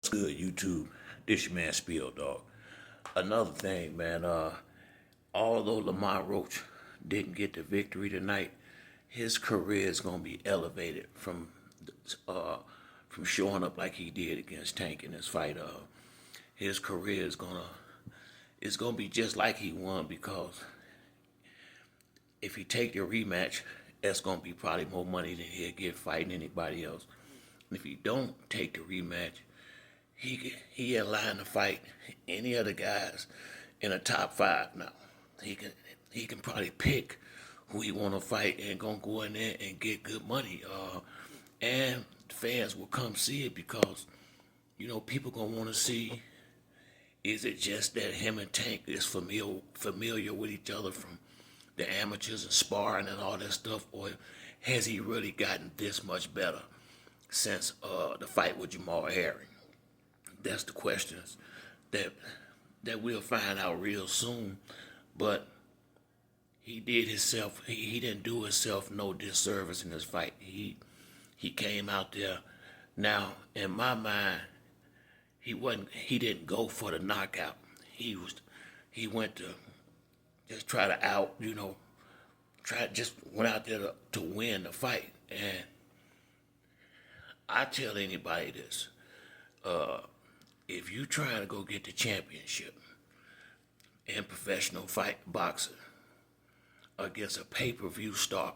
Good YouTube. This your man Spiel Dog. Another thing, man. Although Lamar Roach didn't get the victory tonight, his career is gonna be elevated from showing up like he did against Tank in this fight. His career is gonna be just like he won because if he take the rematch, that's gonna be probably more money than he'll get fighting anybody else. And if he don't take the rematch, he in line to fight any other guys in the top five now. He can probably pick who he want to fight and gonna go in there and get good money. And fans will come see it because people gonna want to see, is it just that him and Tank is familiar with each other from the amateurs and sparring and all that stuff, or has he really gotten this much better since the fight with Jamal Herring? That's the questions that we'll find out real soon. But he didn't do himself no disservice in this fight. He came out there. Now, in my mind, he didn't go for the knockout. He went to just try to just went out there to win the fight. And I tell anybody this, if you trying to go get the championship in professional fight boxing against a pay-per-view star,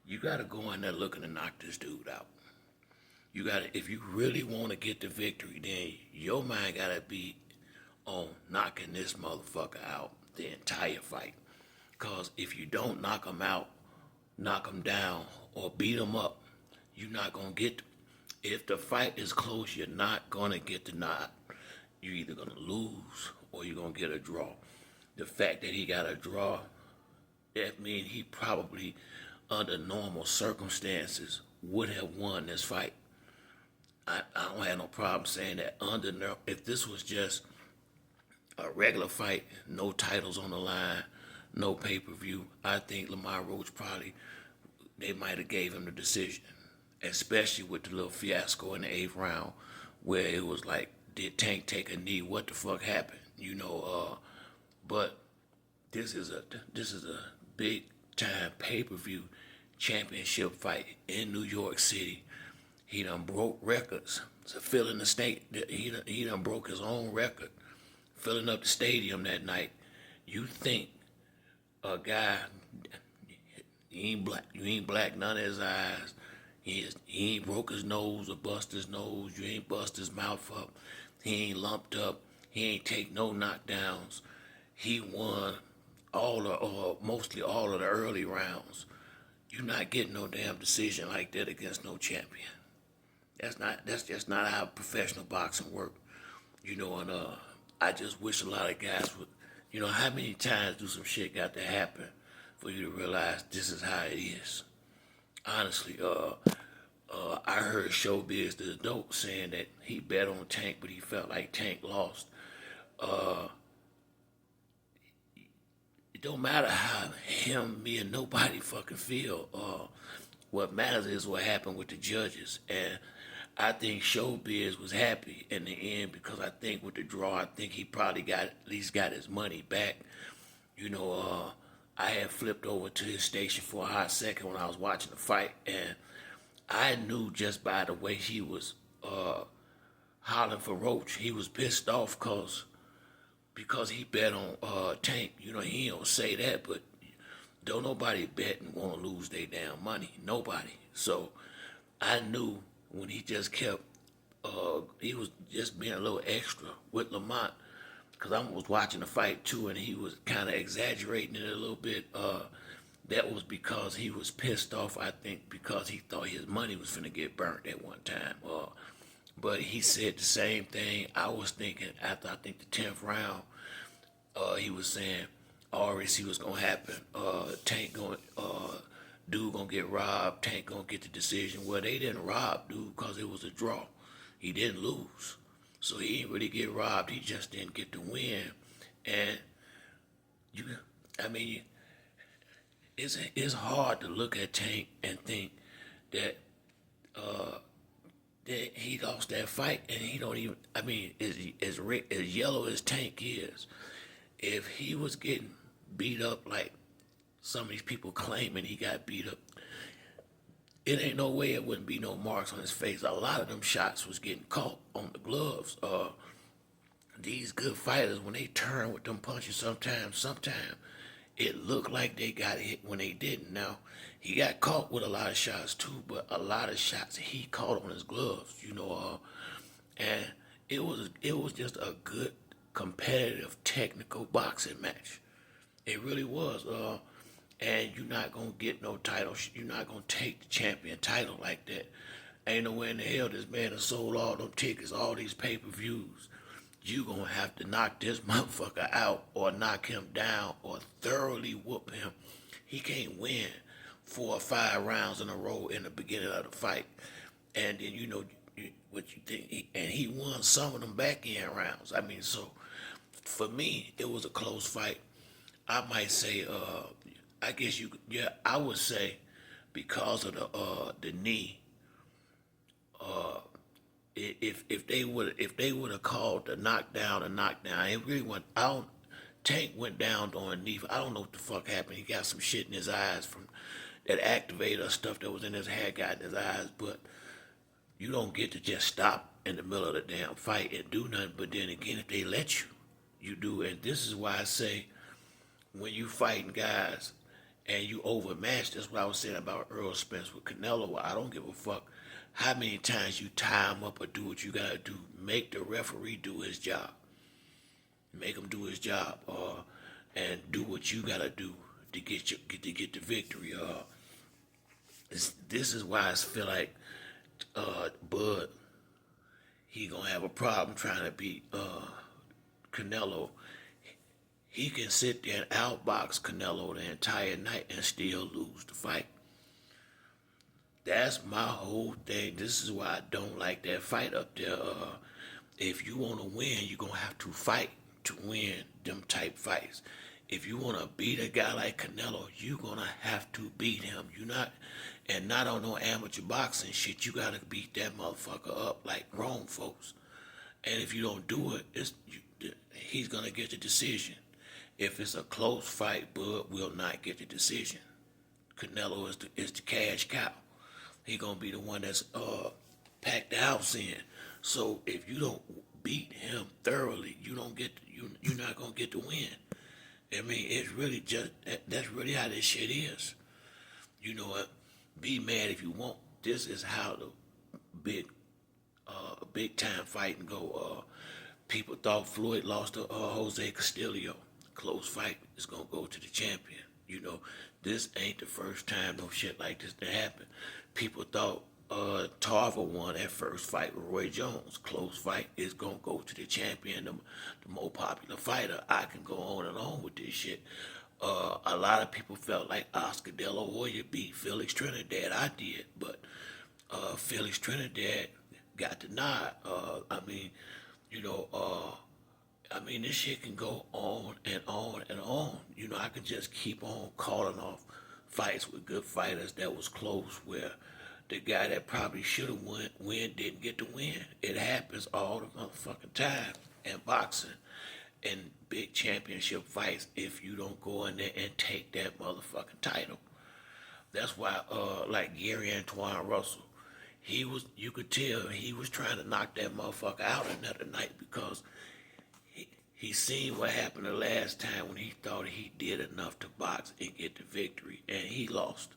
you gotta go in there looking to knock this dude out. If you really want to get the victory, then your mind gotta be on knocking this motherfucker out the entire fight. Cause if you don't knock him out, knock him down, or beat him up, you're not gonna get. If the fight is close, you're not gonna get the nod. You're either gonna lose or you're gonna get a draw. The fact that he got a draw, that means he probably, under normal circumstances, would have won this fight. I don't have no problem saying that. If this was just a regular fight, no titles on the line, no pay-per-view, I think Lamar Roach they might have gave him the decision, especially with the little fiasco in the 8th round where it was like, did Tank take a knee? What the fuck happened? But this is a big time pay-per-view championship fight in New York City. He done broke records. So filling the state, he done broke his own record, filling up the stadium that night. You think a guy, he ain't black none of his eyes. He ain't broke his nose or bust his nose. You ain't bust his mouth up. He ain't lumped up. He ain't take no knockdowns. He won mostly all of the early rounds. You're not getting no damn decision like that against no champion. That's just not how professional boxing work. And I just wish a lot of guys would. How many times do some shit got to happen for you to realize this is how it is? Honestly, I heard Showbiz the dope saying that he bet on Tank, but he felt like Tank lost. It don't matter how him, me, and nobody fucking feel. What matters is what happened with the judges. And I think Showbiz was happy in the end because I think with the draw, I think he probably at least got his money back. I had flipped over to his station for a hot second when I was watching the fight, and I knew just by the way he was hollering for Roach, he was pissed off because he bet on Tank. He don't say that, but don't nobody bet and want to lose their damn money. Nobody. So I knew when he just kept, he was just being a little extra with Lamont, because I was watching the fight too, and he was kind of exaggerating it a little bit. That was because he was pissed off, I think, because he thought his money was finna get burnt at one time. But he said the same thing I was thinking after, I think, the 10th round. He was saying, I already see what's gonna happen. Dude gonna get robbed. Tank gonna get the decision. Well, they didn't rob dude because it was a draw. He didn't lose, so he didn't really get robbed. He just didn't get the win. And it's hard to look at Tank and think that that he lost that fight, and he don't even. I mean, as yellow as Tank is, if he was getting beat up like some of these people claiming he got beat up, it ain't no way it wouldn't be no marks on his face. A lot of them shots was getting caught on the gloves. These good fighters, when they turn with them punches, sometimes it looked like they got hit when they didn't. Now, he got caught with a lot of shots too, but a lot of shots he caught on his gloves, and it was just a good competitive technical boxing match. It really was. And you're not gonna get no title. You're not gonna take the champion title like that. Ain't no way in the hell this man has sold all them tickets, all these pay-per-views. You gonna have to knock this motherfucker out or knock him down or thoroughly whoop him. He can't win 4 or 5 rounds in a row in the beginning of the fight. And then what you think. And he won some of them back end rounds. I mean, so for me, it was a close fight. I might say, I guess I would say because of the knee. If they would have called the knockdown, it really went. Tank went down on a knee. I don't know what the fuck happened. He got some shit in his eyes from that activator stuff that was in his hair got in his eyes. But you don't get to just stop in the middle of the damn fight and do nothing. But then again, if they let you, you do. And this is why I say when you fighting guys and you overmatch, that's what I was saying about Earl Spence with Canelo. I don't give a fuck how many times you tie him up or do what you gotta do. Make the referee do his job. Make him do his job, and do what you gotta do to get the victory. This is why I feel like Bud, he gonna have a problem trying to beat Canelo. He can sit there and outbox Canelo the entire night and still lose the fight. That's my whole thing. This is why I don't like that fight up there. If you want to win, you're going to have to fight to win them type fights. If you want to beat a guy like Canelo, you're going to have to beat him. Not on no amateur boxing shit. You got to beat that motherfucker up like grown folks. And if you don't do it, he's going to get the decision. If it's a close fight, Bud will not get the decision. Canelo is the cash cow. He gonna be the one that's packed the house in. So if you don't beat him thoroughly, you're not gonna get the win. I mean, it's really that's really how this shit is. You know what? Be mad if you want. This is how the big time fighting go. People thought Floyd lost to Jose Castillo. Close fight is gonna go to the champion. This ain't the first time no shit like this to happen. People thought Tarver won that first fight with Roy Jones. Close fight is gonna go to the champion, the more popular fighter. I can go on and on with this shit. A lot of people felt like Oscar De La Hoya beat Felix Trinidad. I did, but Felix Trinidad got the nod. This shit can go on and on and on. I could just keep on calling off fights with good fighters that was close where the guy that probably should have win didn't get to win. It happens all the motherfucking time in boxing and big championship fights if you don't go in there and take that motherfucking title. That's why, like Gary Antoine Russell, you could tell he was trying to knock that motherfucker out another night because he seen what happened the last time when he thought he did enough to box and get the victory, and he lost.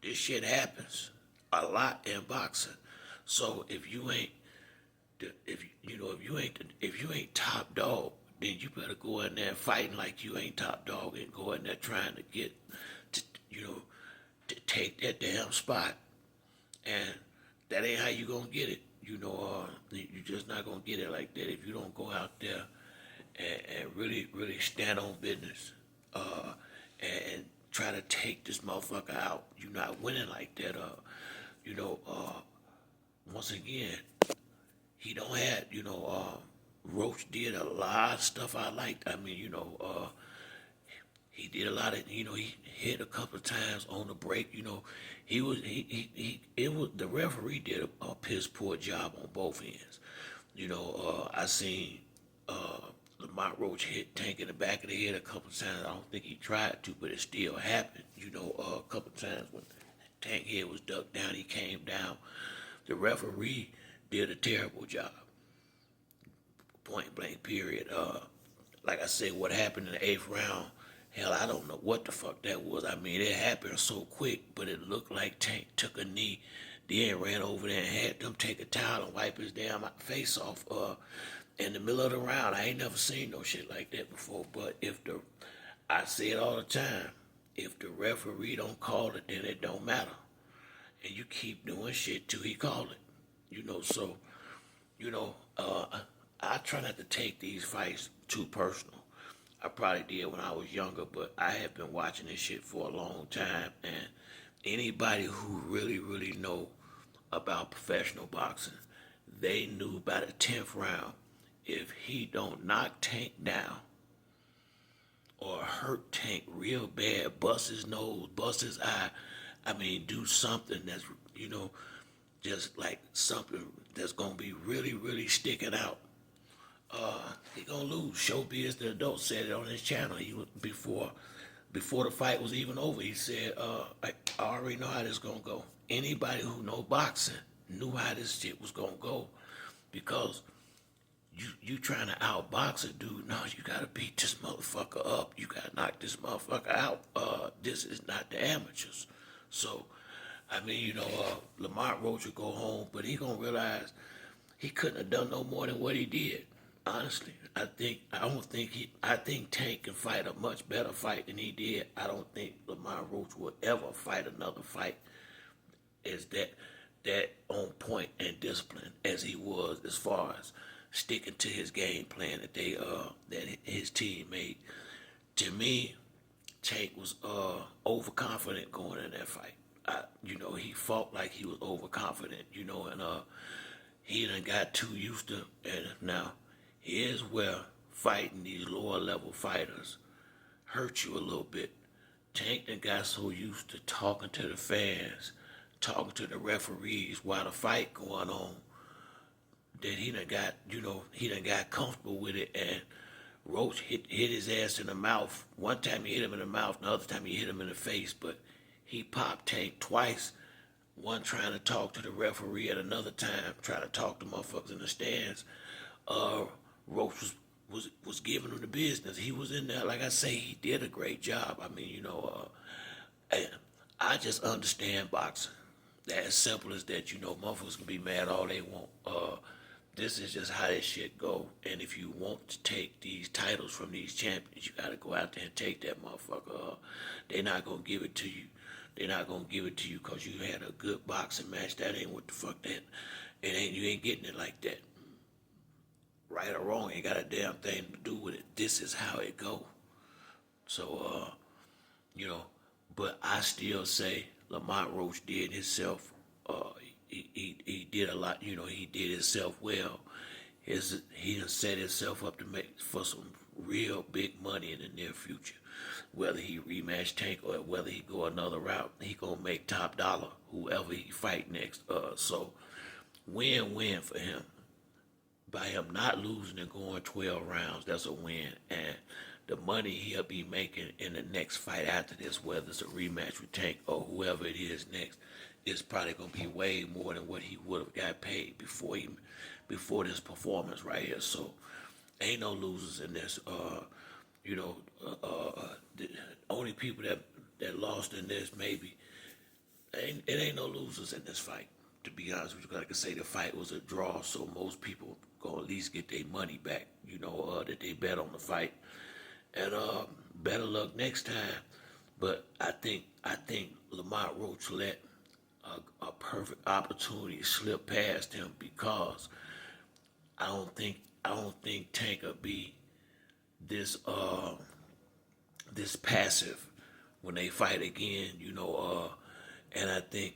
This shit happens a lot in boxing. So if you ain't top dog, then you better go in there fighting like you ain't top dog and go in there trying to get to take that damn spot. And that ain't how you gonna get it. You're just not gonna get it like that if you don't go out there and really, really stand on business and try to take this motherfucker out. You're not winning like that. Once again, he don't have, Roach did a lot of stuff I liked. He did a lot of, he hit a couple of times on the break. It was the referee did a piss poor job on both ends. I seen Lamont Roach hit Tank in the back of the head a couple of times. I don't think he tried to, but it still happened. A couple of times when Tank head was ducked down, he came down. The referee did a terrible job. Point blank period. Like I said, what happened in the 8th round, hell, I don't know what the fuck that was. I mean, it happened so quick, but it looked like Tank took a knee, then ran over there and had them take a towel and wipe his damn face off in the middle of the round. I ain't never seen no shit like that before, but I say it all the time, if the referee don't call it, then it don't matter. And you keep doing shit till he call it. So, I try not to take these fights too personal. I probably did when I was younger, but I have been watching this shit for a long time, and anybody who really, really know about professional boxing, they knew by the 10th round, if he don't knock Tank down or hurt Tank real bad, bust his nose, bust his eye, I mean, do something that's, just like something that's gonna be really, really sticking out. He gonna lose. Showbiz the adult said it on his channel. He was before the fight was even over. He said, I already know how this gonna go. Anybody who know boxing knew how this shit was gonna go, because you trying to outbox a dude. No, you gotta beat this motherfucker up. You gotta knock this motherfucker out. This is not the amateurs. So, I mean, Lamar Roach will go home, but he gonna realize he couldn't have done no more than what he did. Honestly, I think Tank can fight a much better fight than he did. I don't think Lamar Roach will ever fight another fight as that on point and discipline as he was, as far as sticking to his game plan that his team made. To me, Tank was overconfident going in that fight. He fought like he was overconfident, and he done got too used to, and now here's where fighting these lower level fighters hurt you a little bit. Tank done got so used to talking to the fans, talking to the referees while the fight going on, that he done got comfortable with it, and Roach hit his ass in the mouth. One time he hit him in the mouth, the other time he hit him in the face, but he popped Tank twice. One trying to talk to the referee, at another time trying to talk to motherfuckers in the stands. Roach was giving him the business. He was in there, like I say, he did a great job. I mean, I just understand boxing. That as simple as that. Motherfuckers can be mad all they want. This is just how this shit go. And if you want to take these titles from these champions, you gotta go out there and take that motherfucker. They're not gonna give it to you. They're not gonna give it to you because you had a good boxing match. That ain't what the fuck that. You ain't getting it like that. Right or wrong, ain't got a damn thing to do with it. This is how it go. So, but I still say Lamont Roach did himself. He did a lot. He did himself well. He done set himself up to make for some real big money in the near future. Whether he rematch Tank or whether he go another route, he gonna make top dollar whoever he fight next. So win-win for him. By him not losing and going 12 rounds, that's a win. And the money he'll be making in the next fight after this, whether it's a rematch with Tank or whoever it is next, is probably gonna be way more than what he would have got paid before this performance right here. So ain't no losers in this. The only people that lost in this maybe it ain't no losers in this fight. To be honest with you, like I say, the fight was a draw, so most people gonna at least get their money back. That they bet on the fight, and better luck next time. But I think Lamont Roach let a perfect opportunity slip past him, because I don't think Tank will be this passive when they fight again. And I think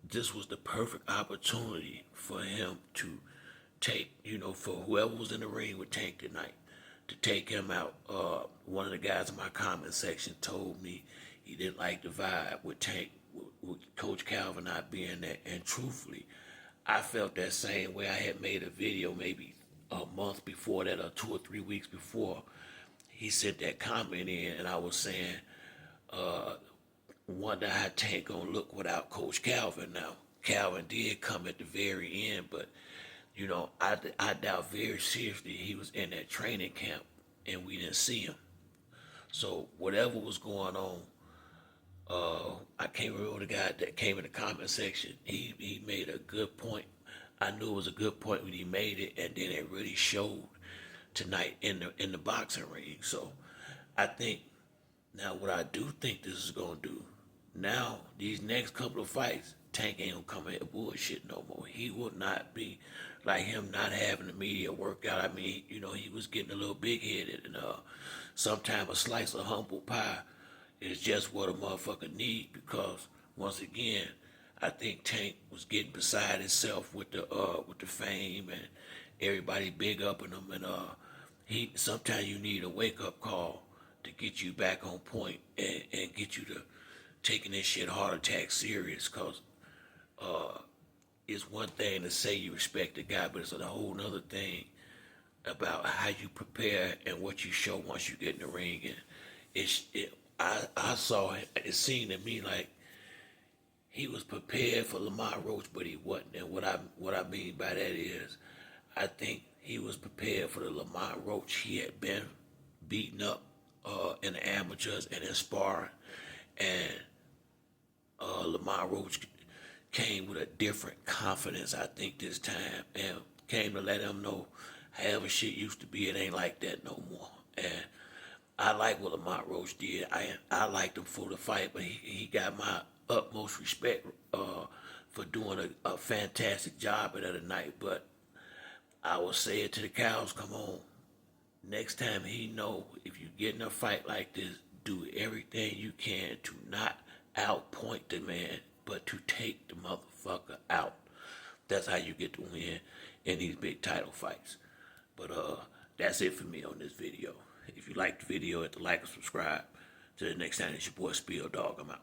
this was the perfect opportunity for him to take, for whoever was in the ring with Tank tonight, to take him out. One of the guys in my comment section told me he didn't like the vibe with Tank, with Coach Calvin not being there. And truthfully, I felt that same way. I had made a video maybe a month before that, or 2 or 3 weeks before he sent that comment in, and I was saying, wonder how Tank gonna look without Coach Calvin. Now, Calvin did come at the very end, but I doubt very seriously he was in that training camp and we didn't see him. So whatever was going on, I can't remember the guy that came in the comment section. He made a good point. I knew it was a good point when he made it, and then it really showed tonight in the boxing ring. So I think now what I do think this is gonna do, now these next couple of fights, Tank ain't gonna come here bullshit no more. He will not be like him not having the media workout. I mean, he was getting a little big headed, and sometimes a slice of humble pie is just what a motherfucker need, because once again, I think Tank was getting beside himself with the fame and everybody big upping him, and sometimes you need a wake up call to get you back on point and get you to taking this shit heart attack serious, cause it's one thing to say you respect the guy, but it's a whole nother thing about how you prepare and what you show once you get in the ring. And I saw it seemed to me like he was prepared for Lamar Roach, but he wasn't. And what I mean by that is, I think he was prepared for the Lamar Roach he had been beaten up in the amateurs and in sparring, and Lamar Roach came with a different confidence, I think, this time, and came to let him know, however shit used to be, it ain't like that no more. And I like what Lamont Roach did. I liked him for the fight, but he got my utmost respect for doing a fantastic job at the night. But I will say it to the cows come home. Next time he know, if you get in a fight like this, do everything you can to not outpoint the man, but to take the motherfucker out. That's how you get to win in these big title fights. But that's it for me on this video. If you liked the video, hit the like and subscribe. Till the next time, it's your boy Spill Dog. I'm out.